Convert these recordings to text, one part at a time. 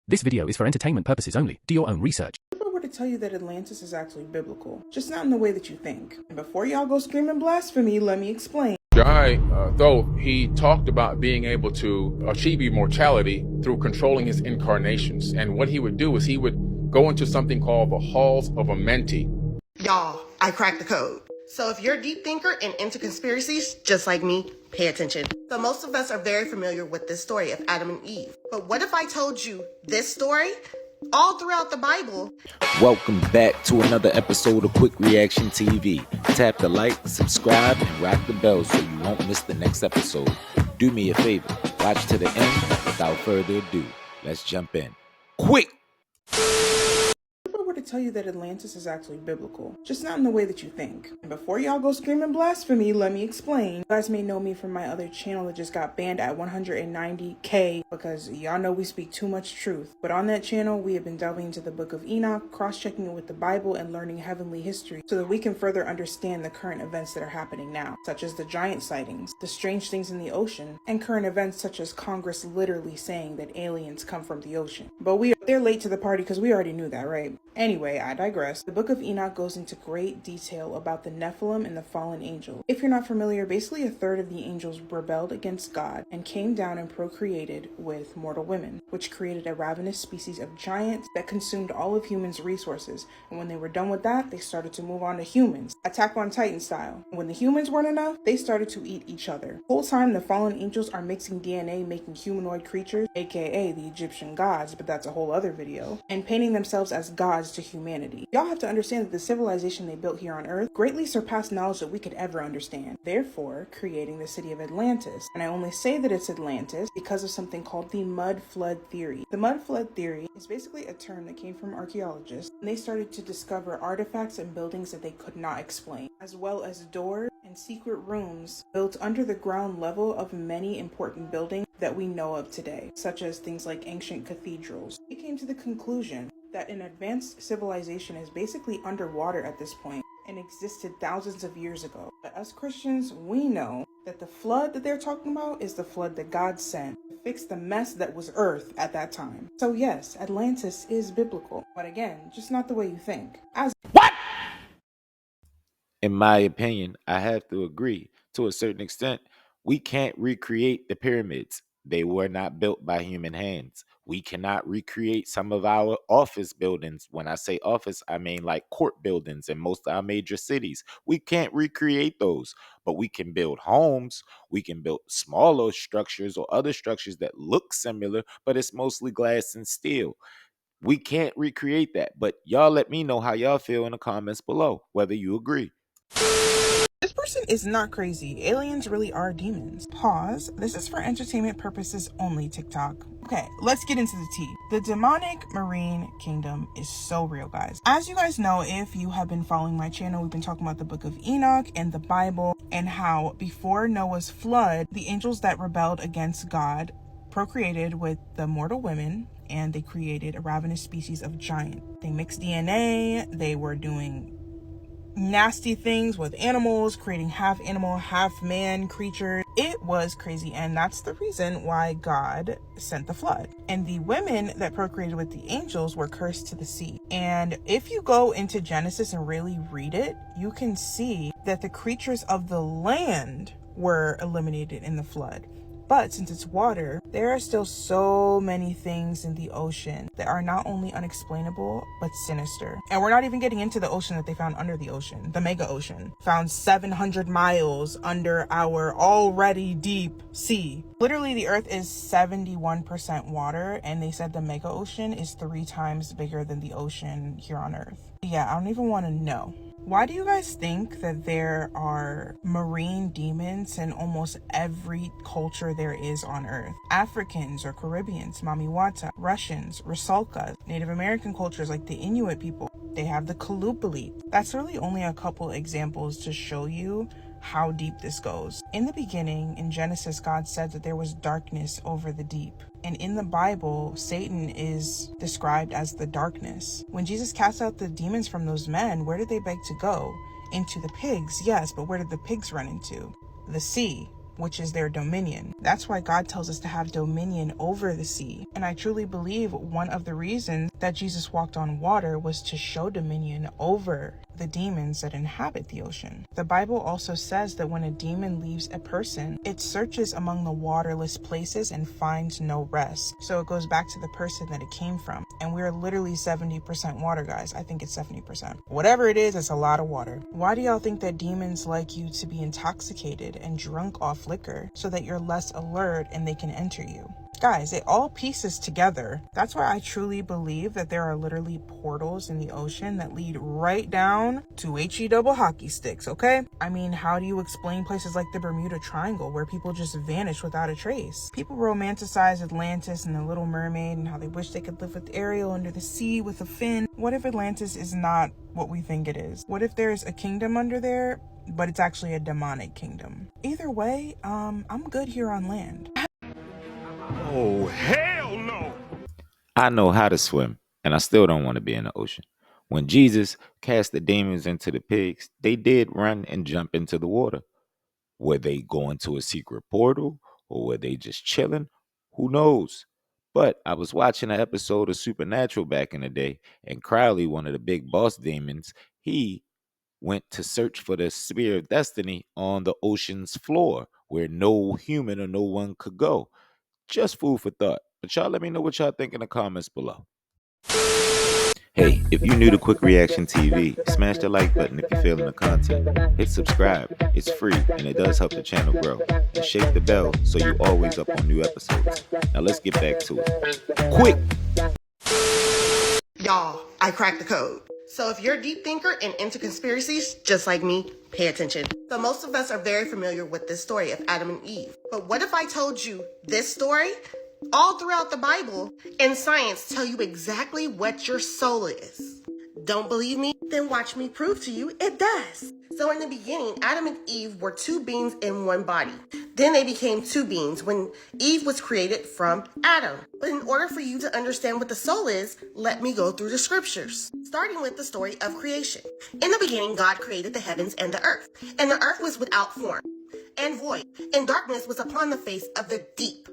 This video is for entertainment purposes only. Do your own research. If I were to tell you that Atlantis is actually biblical, just not in the way that you think. And before y'all go screaming blasphemy, let me explain. Guy, though he talked about being able to achieve immortality through controlling his incarnations, and what he would do is he would go into something called the halls of Amenti. Y'all, I cracked the code. So if you're a deep thinker and into conspiracies, just like me, pay attention. So most of us are very familiar with this story of Adam and Eve. But what if I told you this story all throughout the Bible? Welcome back to another episode of Quik Reaction TV. Tap the like, subscribe, and rock the bell so you won't miss the next episode. Do me a favor, watch to the end. Without further ado, let's jump in. Quick! To tell you that Atlantis is actually biblical, just not in the way that you think. And before y'all go screaming blasphemy, let me explain. You guys may know me from my other channel that just got banned at 190K because y'all know we speak too much truth. But on that channel, we have been delving into the book of Enoch, cross-checking it with the Bible, and learning heavenly history so that we can further understand the current events that are happening now, such as the giant sightings, the strange things in the ocean, and current events such as Congress literally saying that aliens come from the ocean. But they're late to the party because we already knew that, right? Anyway, I digress. The book of Enoch goes into great detail about the Nephilim and the fallen angels. If you're not familiar, basically a third of the angels rebelled against God and came down and procreated with mortal women, which created a ravenous species of giants that consumed all of humans' resources. And when they were done with that, they started to move on to humans, Attack on Titan style. When the humans weren't enough, they started to eat each other. The whole time, the fallen angels are mixing DNA, making humanoid creatures, aka the Egyptian gods, but that's a whole other video, and painting themselves as gods to humanity. Y'all have to understand that the civilization they built here on Earth greatly surpassed knowledge that we could ever understand, therefore creating the city of Atlantis. And I only say that it's Atlantis because of something called the mud flood theory. The mud flood theory is basically a term that came from archaeologists, and they started to discover artifacts and buildings that they could not explain, as well as doors and secret rooms built under the ground level of many important buildings that we know of today, such as things like ancient cathedrals. They came to the conclusion that an advanced civilization is basically underwater at this point and existed thousands of years ago. But us Christians, we know that the flood that they're talking about is the flood that God sent to fix the mess that was Earth at that time. So yes, Atlantis is biblical, but again, just not the way you think. What? In my opinion, I have to agree. To a certain extent, we can't recreate the pyramids. They were not built by human hands. We cannot recreate some of our office buildings. When I say office, I mean like court buildings in most of our major cities. We can't recreate those, but we can build homes. We can build smaller structures or other structures that look similar, but it's mostly glass and steel. We can't recreate that, but y'all let me know how y'all feel in the comments below, whether you agree. This person is not crazy. Aliens really are demons. Pause. This is for entertainment purposes only, TikTok. Okay, let's get into the tea. The demonic marine kingdom is so real, guys. As you guys know, if you have been following my channel, we've been talking about the book of Enoch and the Bible and how before Noah's flood, the angels that rebelled against God procreated with the mortal women and they created a ravenous species of giant. They mixed DNA, they were doing nasty things with animals, creating half animal, half man creatures. It was crazy, and that's the reason why God sent the flood. And the women that procreated with the angels were cursed to the sea. And if you go into Genesis and really read it, you can see that the creatures of the land were eliminated in the flood. But since it's water, there are still so many things in the ocean that are not only unexplainable, but sinister. And we're not even getting into the ocean that they found under the ocean, the mega ocean, found 700 miles under our already deep sea. Literally, the earth is 71% water, and they said the mega ocean is 3 times bigger than the ocean here on Earth. Yeah, I don't even want to know. Why do you guys think that there are marine demons in almost every culture there is on Earth? Africans or Caribbeans, Mamiwata, Russians, Rusalkas, Native American cultures like the Inuit people, they have the Kalupali. That's really only a couple examples to show you how deep this goes. In the beginning, in Genesis, God said that there was darkness over the deep. And in the Bible, Satan is described as the darkness. When Jesus cast out the demons from those men, where did they beg to go? Into the pigs, yes, but where did the pigs run into? The sea. which is their dominion. That's why God tells us to have dominion over the sea. And I truly believe one of the reasons that Jesus walked on water was to show dominion over the demons that inhabit the ocean. The Bible also says that when a demon leaves a person, it searches among the waterless places and finds no rest. So it goes back to the person that it came from. And we're literally 70% water, guys. I think it's 70%. Whatever it is, it's a lot of water. Why do y'all think that demons like you to be intoxicated and drunk off liquor so that you're less alert and they can enter you? Guys, it all pieces together. That's why I truly believe that there are literally portals in the ocean that lead right down to HE double hockey sticks, okay? I mean, how do you explain places like the Bermuda Triangle where people just vanish without a trace? People romanticize Atlantis and the Little Mermaid and how they wish they could live with Ariel under the sea with a fin. What if Atlantis is not what we think it is? What if there's a kingdom under there, but it's actually a demonic kingdom? Either way, I'm good here on land. Oh, hell no! I know how to swim, and I still don't want to be in the ocean. When Jesus cast the demons into the pigs, they did run and jump into the water. Were they going to a secret portal, or were they just chilling? Who knows? But I was watching an episode of Supernatural back in the day, and Crowley, one of the big boss demons, he went to search for the Spear of Destiny on the ocean's floor, where no human or no one could go. Just food for thought. But y'all let me know what y'all think in the comments below. Hey, if you're new to Quik Reaction TV, smash the like button if you're feeling the content. Hit subscribe. It's free and it does help the channel grow. And shake the bell so you're always up on new episodes. Now let's get back to it. Quick! Y'all, I cracked the code. So if you're a deep thinker and into conspiracies, just like me, pay attention. So most of us are very familiar with this story of Adam and Eve. But what if I told you this story? All throughout the Bible and science tell you exactly what your soul is. Don't believe me? Then watch me prove to you it does. So in the beginning, Adam and Eve were two beings in one body. Then they became two beings when Eve was created from Adam. But in order for you to understand what the soul is, let me go through the scriptures. Starting with the story of creation. In the beginning, God created the heavens and the earth. And the earth was without form and void. And darkness was upon the face of the deep.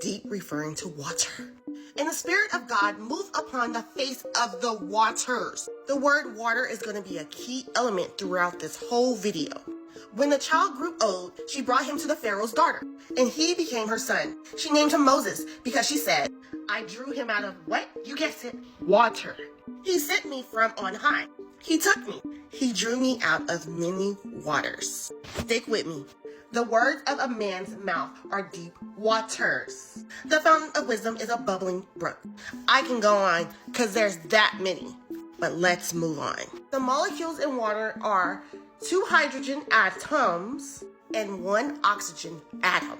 Deep referring to water. And the Spirit of God moved upon the face of the waters. The word water is going to be a key element throughout this whole video. When the child grew old, she brought him to the Pharaoh's daughter, and he became her son. She named him Moses because she said, I drew him out of what? You guessed it, water. He sent me from on high. He took me. He drew me out of many waters. Stick with me. The words of a man's mouth are deep waters. The fountain of wisdom is a bubbling brook. I can go on because there's that many, but let's move on. The molecules in water are 2 hydrogen atoms and 1 oxygen atom.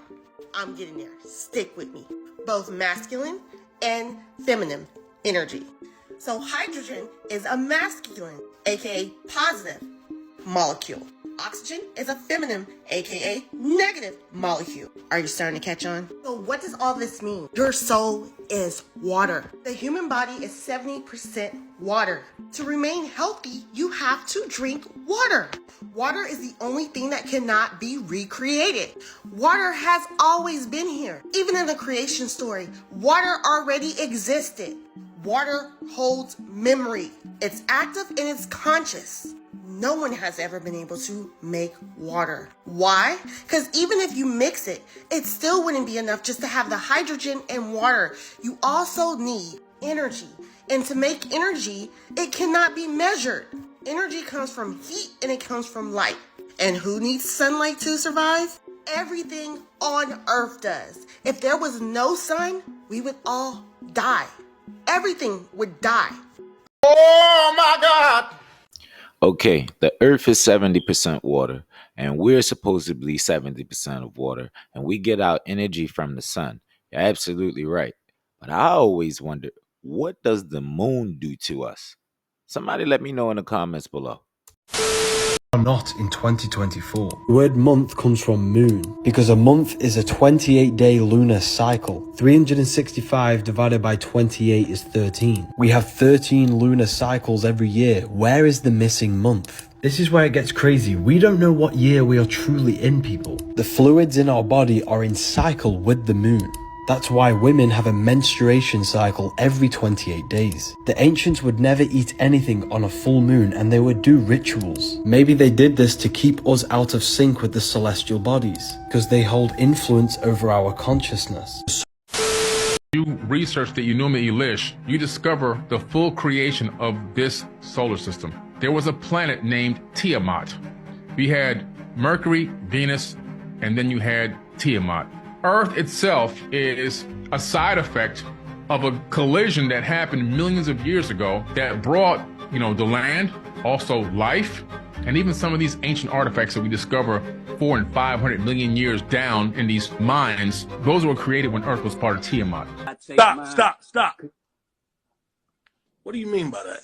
I'm getting there. Stick with me. Both masculine and feminine energy. So hydrogen is a masculine, aka positive molecule. Oxygen is a feminine, aka negative molecule. Are you starting to catch on? So what does all this mean? Your soul is water. The human body is 70% water. To remain healthy, you have to drink water. Water is the only thing that cannot be recreated. Water has always been here. Even in the creation story, water already existed. Water holds memory. It's active and it's conscious. No one has ever been able to make water. Why? Because even if you mix it, it still wouldn't be enough just to have the hydrogen and water. You also need energy. And to make energy, it cannot be measured. Energy comes from heat and it comes from light. And who needs sunlight to survive? Everything on Earth does. If there was no sun, we would all die. Everything would die. Oh my God! Okay, the earth is 70% water, and we're supposedly 70% of water, and we get our energy from the sun. You're absolutely right. But I always wonder, what does the moon do to us? Somebody let me know in the comments below. Not in 2024. The word month comes from moon, because a month is a 28-day lunar cycle. 365 divided by 28 is 13. We have 13 lunar cycles every year. Where is the missing month? This is where it gets crazy. We don't know what year we are truly in, people. The fluids in our body are in cycle with the moon. That's why women have a menstruation cycle every 28 days. The ancients would never eat anything on a full moon, and they would do rituals. Maybe they did this to keep us out of sync with the celestial bodies, because they hold influence over our consciousness. You research the Enuma Elish, you discover the full creation of this solar system. There was a planet named Tiamat. We had Mercury, Venus, and then you had Tiamat. Earth itself is a side effect of a collision that happened millions of years ago that brought, the land, also life, and even some of these ancient artifacts that we discover 400 and 500 million years down in these mines. Those were created when Earth was part of Tiamat. Stop. What do you mean by that?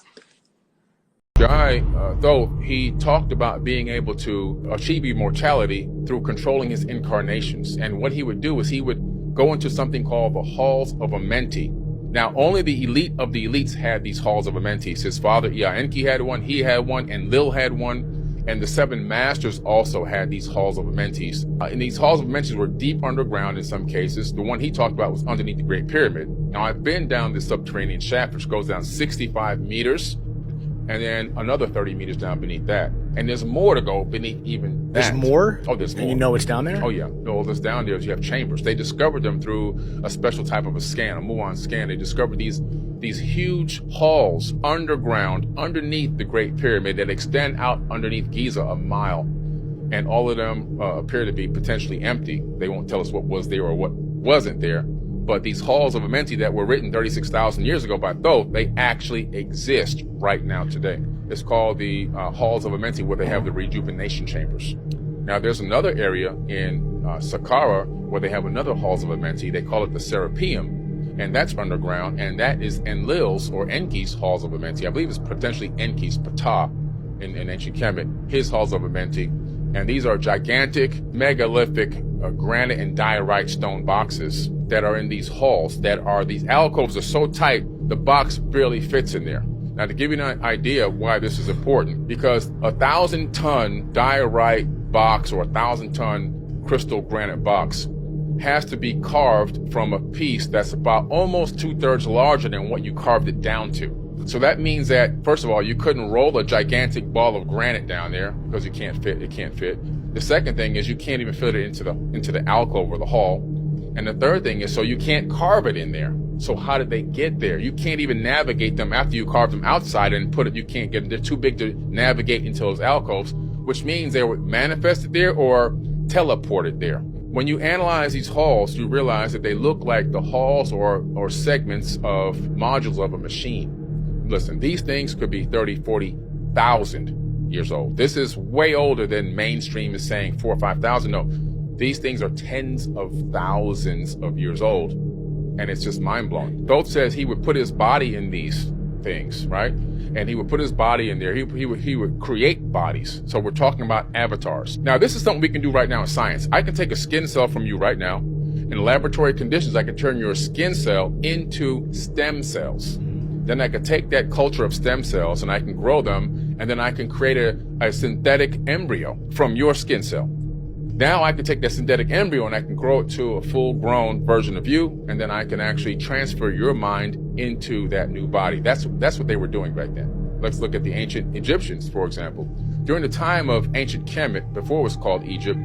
Guy, though he talked about being able to achieve immortality through controlling his incarnations. And what he would do is he would go into something called the Halls of Amenti. Now, only the elite of the elites had these Halls of Amenti. His father, Ea Enki, had one, he had one, and Lil had one. And the seven masters also had these Halls of Amentis. And these Halls of Amentis were deep underground in some cases. The one he talked about was underneath the Great Pyramid. Now, I've been down this subterranean shaft, which goes down 65 meters. And then another 30 meters down beneath that. And there's more to go beneath even that. There's more? Oh, there's more. And you know what's down there? Oh, yeah. All that's down there is you have chambers. They discovered them through a special type of a scan, a muon scan. They discovered these huge halls underground, underneath the Great Pyramid that extend out underneath Giza a mile. And all of them appear to be potentially empty. They won't tell us what was there or what wasn't there. But these Halls of Amenti that were written 36,000 years ago by Thoth, they actually exist right now today. It's called the Halls of Amenti, where they have the rejuvenation chambers. Now, there's another area in Saqqara where they have another Halls of Amenti. They call it the Serapeum, and that's underground, and that is Enlil's or Enki's Halls of Amenti. I believe it's potentially Enki's Ptah in ancient Kemet, his Halls of Amenti. And these are gigantic, megalithic granite and diorite stone boxes that are in these halls, these alcoves are so tight, the box barely fits in there. Now, to give you an idea of why this is important, because 1,000-ton diorite box or 1,000-ton crystal granite box has to be carved from a piece that's about almost 2/3 larger than what you carved it down to. So that means that, first of all, you couldn't roll a gigantic ball of granite down there because it can't fit. The second thing is you can't even fit it into the alcove or the hall. And the third thing is, so you can't carve it in there. So how did they get there? You can't even navigate them after you carve them outside and put it, you can't get them. They're too big to navigate into those alcoves, which means they were manifested there or teleported there. When you analyze these halls, you realize that they look like the halls or segments of modules of a machine. Listen, these things could be 30, 40,000 years old. This is way older than mainstream is saying 4,000 or 5,000. No, these things are tens of thousands of years old. And it's just mind-blowing. Thoth says he would put his body in these things, right? And he would put his body in there. He would create bodies. So we're talking about avatars. Now, this is something we can do right now in science. I can take a skin cell from you right now. In laboratory conditions, I can turn your skin cell into stem cells. Then I could take that culture of stem cells and I can grow them, and then I can create a synthetic embryo from your skin cell. Now I can take that synthetic embryo and I can grow it to a full-grown version of you, and then I can actually transfer your mind into that new body. That's what they were doing back then. Let's look at the ancient Egyptians, for example. During the time of ancient Kemet, before it was called Egypt,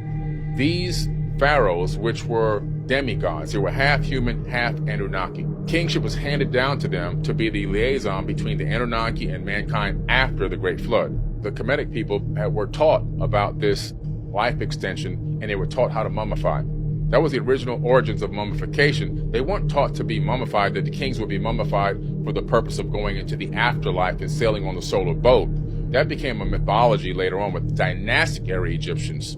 these pharaohs, which were demigods, they were half human, half Anunnaki. Kingship was handed down to them to be the liaison between the Anunnaki and mankind after the Great Flood. The Kemetic people were taught about this life extension, and they were taught how to mummify. That was the original origins of mummification. They weren't taught to be mummified, that the kings would be mummified for the purpose of going into the afterlife and sailing on the solar boat. That became a mythology later on with dynastic era Egyptians.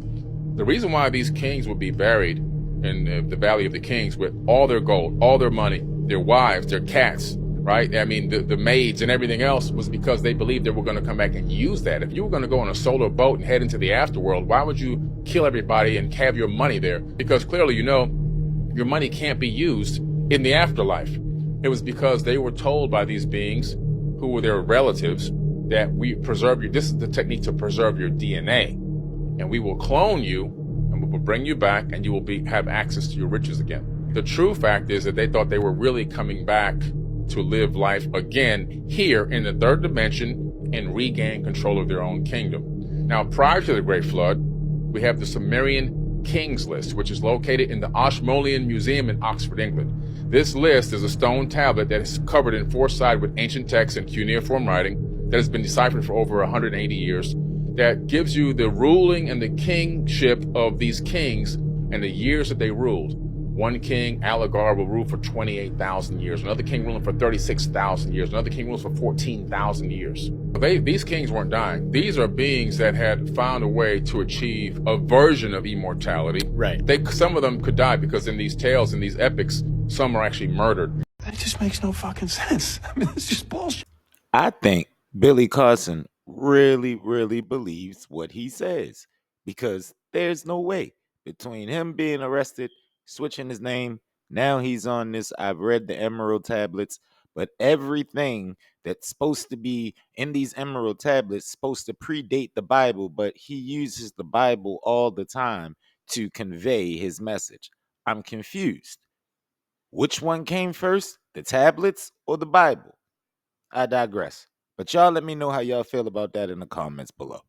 The reason why these kings would be buried in the Valley of the Kings with all their gold, all their money, their wives, their cats, right? I mean, the maids and everything else was because they believed they were going to come back and use that. If you were going to go on a solar boat and head into the afterworld, why would you kill everybody and have your money there? Because clearly, you know, your money can't be used in the afterlife. It was because they were told by these beings, who were their relatives, that this is the technique to preserve your DNA. And we will clone you and we will bring you back and you will have access to your riches again. The true fact is that they thought they were really coming back to live life again here in the third dimension and regain control of their own kingdom. Now, prior to the Great Flood, we have the Sumerian Kings list, which is located in the Ashmolean Museum in Oxford, England. This list is a stone tablet that is covered in four sides with ancient texts and cuneiform writing that has been deciphered for over 180 years, that gives you the ruling and the kingship of these kings and the years that they ruled. One king, Algar, will rule for 28,000 years. Another king ruling for 36,000 years. Another king rules for 14,000 years. These kings weren't dying. These are beings that had found a way to achieve a version of immortality. Right. Some of them could die because in these tales, in these epics, some are actually murdered. That just makes no fucking sense. I mean, it's just bullshit. I think Billy Carson really, really believes what he says, because there's no way between him being arrested, switching his name, now he's on this, I've read the Emerald Tablets, but everything that's supposed to be in these Emerald Tablets supposed to predate the Bible, but he uses the Bible all the time to convey his message. I'm confused. Which one came first, the tablets or the Bible? I digress. But y'all let me know how y'all feel about that in the comments below.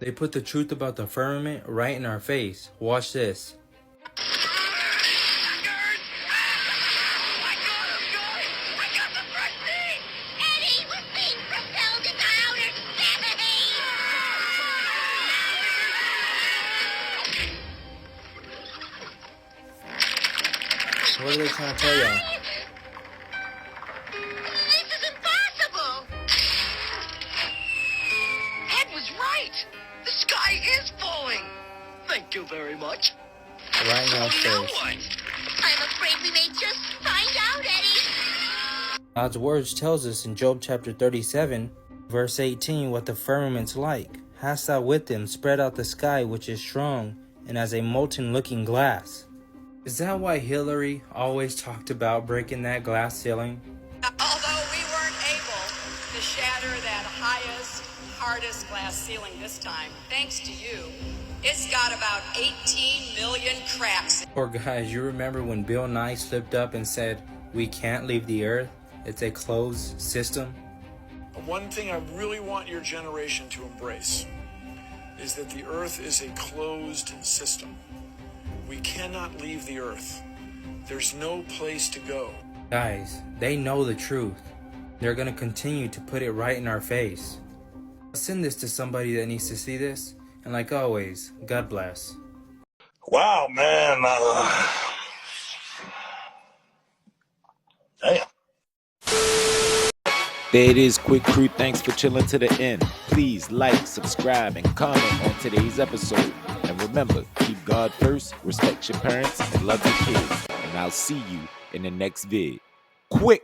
They put the truth about the firmament right in our face. Watch this. What are they trying to tell y'all? This is impossible! Ed was right! The sky is falling! Thank you very much. Right in our Now face. what? I'm afraid we may just find out, Eddie. God's words tells us in Job chapter 37, verse 18, what the firmament's like. Hast thou with them spread out the sky, which is strong, and as a molten looking glass. Is that why Hillary always talked about breaking that glass ceiling? Although we weren't able to shatter that highest, hardest glass ceiling this time, thanks to you, it's got about 18 million cracks. Or guys, you remember when Bill Nye slipped up and said, we can't leave the earth, it's a closed system? One thing I really want your generation to embrace is that the earth is a closed system. We cannot leave the earth. There's no place to go. Guys, they know the truth. They're gonna continue to put it right in our face. Send this to somebody that needs to see this, and like always, God bless. Wow, man. Damn. There it is, Quik Crew. Thanks for chilling to the end. Please like, subscribe, and comment on today's episode. And remember, keep God first, respect your parents, and love your kids. And I'll see you in the next vid. Quik!